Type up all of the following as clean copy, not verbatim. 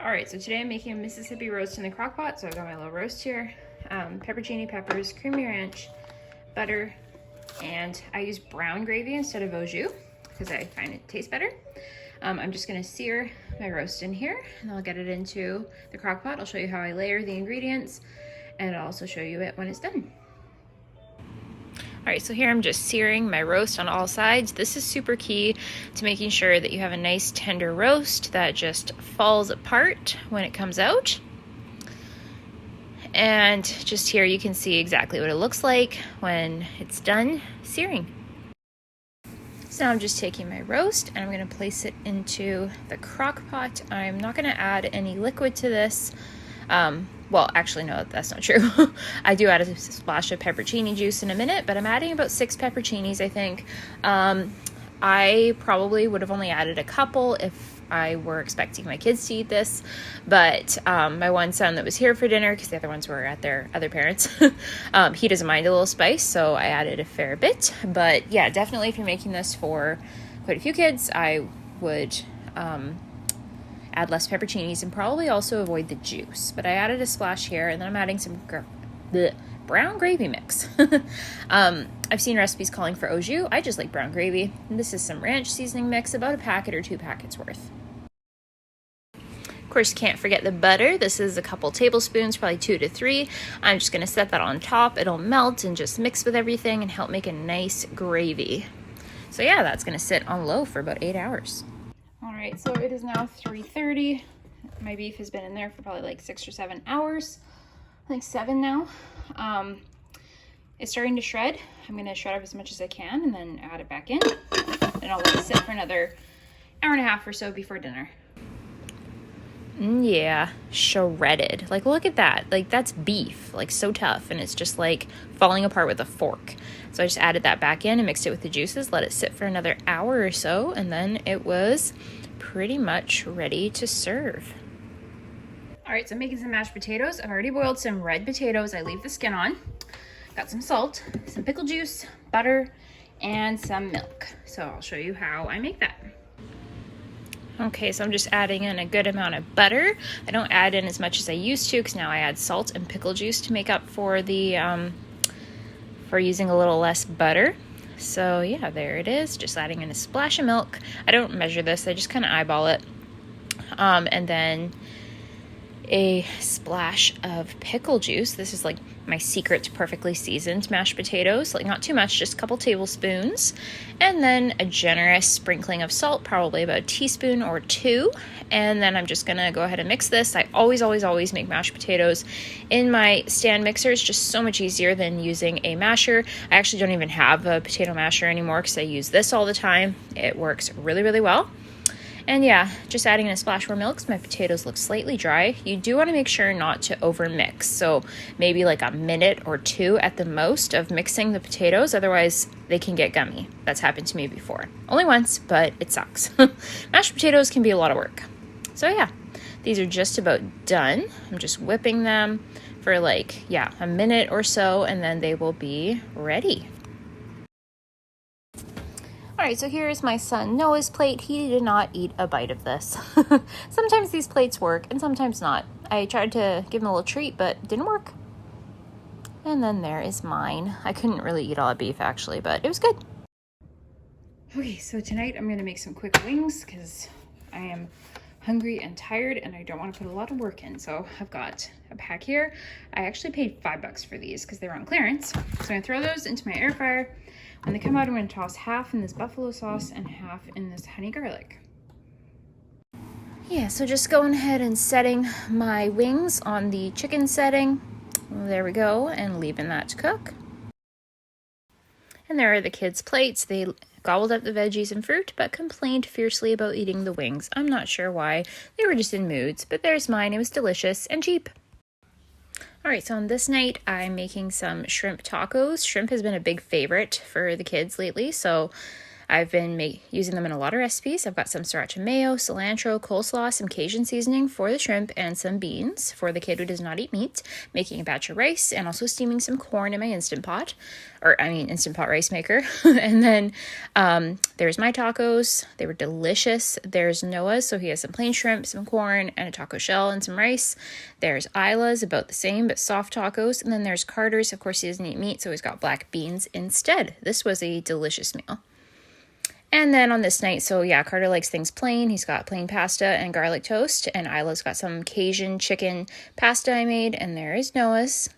All right, so today I'm making a Mississippi roast in the crock pot. So I've got my little roast here, pepperoni peppers, creamy ranch, butter, and I use brown gravy instead of au jus because I find it tastes better. I'm just gonna sear my roast in here and I'll get it into the crock pot. I'll show you how I layer the ingredients and I'll also show you it when it's done. All right, so here I'm just searing my roast on all sides. This is super key to making sure that you have a nice tender roast that just falls apart when it comes out. And just here you can see exactly what it looks like when it's done searing. So now I'm just taking my roast and I'm gonna place it into the crock pot. I'm not gonna add any liquid to this. Well, actually, no, that's not true. I do add a splash of pepperoni juice in a minute, but I'm adding about 6 pepperoncinis, I think. I probably would have only added a couple if I were expecting my kids to eat this, but my one son that was here for dinner, because the other ones were at their other parents', he doesn't mind a little spice, so I added a fair bit. But yeah, definitely if you're making this for quite a few kids, I would add less pepperoncinis and probably also avoid the juice. But I added a splash here, and then I'm adding some brown gravy mix. I've seen recipes calling for au jus. I just like brown gravy. And this is some ranch seasoning mix, about a packet or 2 packets worth. Of course, can't forget the butter. This is a couple tablespoons, probably 2 to 3. I'm just going to set that on top. It'll melt and just mix with everything and help make a nice gravy. So yeah, that's going to sit on low for about 8 hours. All right, so it is now 3:30. My beef has been in there for probably like 6 or 7 hours. I think 7 now. It's starting to shred. I'm gonna shred up as much as I can and then add it back in. And I'll let it sit for another hour and a half or so before dinner. Yeah, shredded. Like, look at that. Like, that's beef. Like, so tough. And it's just like falling apart with a fork. So I just added that back in and mixed it with the juices, let it sit for another hour or so, and then it was pretty much ready to serve. All right, so I'm making some mashed potatoes. I've already boiled some red potatoes. I leave the skin on. Got some salt, some pickle juice, butter, and some milk. So I'll show you how I make that. Okay, so I'm just adding in a good amount of butter. I don't add in as much as I used to because now I add salt and pickle juice to make up for the for using a little less butter. So yeah, there it is. Just adding in a splash of milk. I don't measure this. I just kind of eyeball it. And then a splash of pickle juice. This is like my secret to perfectly seasoned mashed potatoes. Like, not too much, just a couple tablespoons. And then a generous sprinkling of salt, probably about a teaspoon or 2. And then I'm just gonna go ahead and mix this. I always make mashed potatoes in my stand mixer. It's just so much easier than using a masher. I actually don't even have a potato masher anymore because I use this all the time. It works really, really well. And yeah, just adding in a splash more milk because my potatoes look slightly dry. You do want to make sure not to over mix. So maybe like a minute or 2 at the most of mixing the potatoes. Otherwise, they can get gummy. That's happened to me before. Only once, but it sucks. Mashed potatoes can be a lot of work. So yeah, these are just about done. I'm just whipping them for like, yeah, a minute or so, and then they will be ready. All right, so here's my son Noah's plate. He did not eat a bite of this. Sometimes these plates work and sometimes not. I tried to give him a little treat, but it didn't work. And then there is mine. I couldn't really eat all the beef actually, but it was good. Okay, so tonight I'm gonna make some quick wings because I am hungry and tired and I don't want to put a lot of work in. So I've got a pack here. I actually paid $5 for these because they were on clearance. So I'm gonna throw those into my air fryer. When they come out, I'm going to toss half in this buffalo sauce and half in this honey garlic. Yeah, so just going ahead and setting my wings on the chicken setting. There we go, and leaving that to cook. And there are the kids' plates. They gobbled up the veggies and fruit, but complained fiercely about eating the wings. I'm not sure why. They were just in moods, but there's mine. It was delicious and cheap. All right, so on this night, I'm making some shrimp tacos. Shrimp has been a big favorite for the kids lately, so I've been using them in a lot of recipes. I've got some sriracha mayo, cilantro, coleslaw, some Cajun seasoning for the shrimp, and some beans for the kid who does not eat meat. Making a batch of rice and also steaming some corn in my Instant Pot rice maker. And then there's my tacos. They were delicious. There's Noah's, so he has some plain shrimp, some corn, and a taco shell and some rice. There's Isla's, about the same, but soft tacos. And then there's Carter's. Of course, he doesn't eat meat, so he's got black beans instead. This was a delicious meal. And then on this night, so yeah, Carter likes things plain. He's got plain pasta and garlic toast. And Isla's got some Cajun chicken pasta I made. And there is Noah's.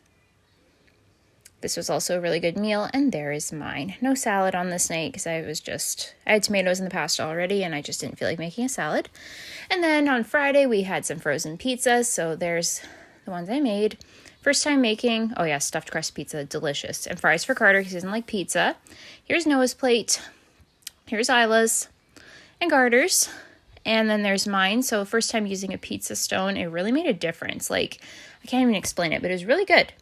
This was also a really good meal, and there is mine. No salad on this night because I had tomatoes in the pasta already, and I just didn't feel like making a salad. And then on Friday, we had some frozen pizzas, so there's the ones I made. First time making, stuffed crust pizza, delicious. And fries for Carter because he doesn't like pizza. Here's Noah's plate. Here's Isla's and Carter's. And then there's mine. So first time using a pizza stone, it really made a difference. Like, I can't even explain it, but it was really good.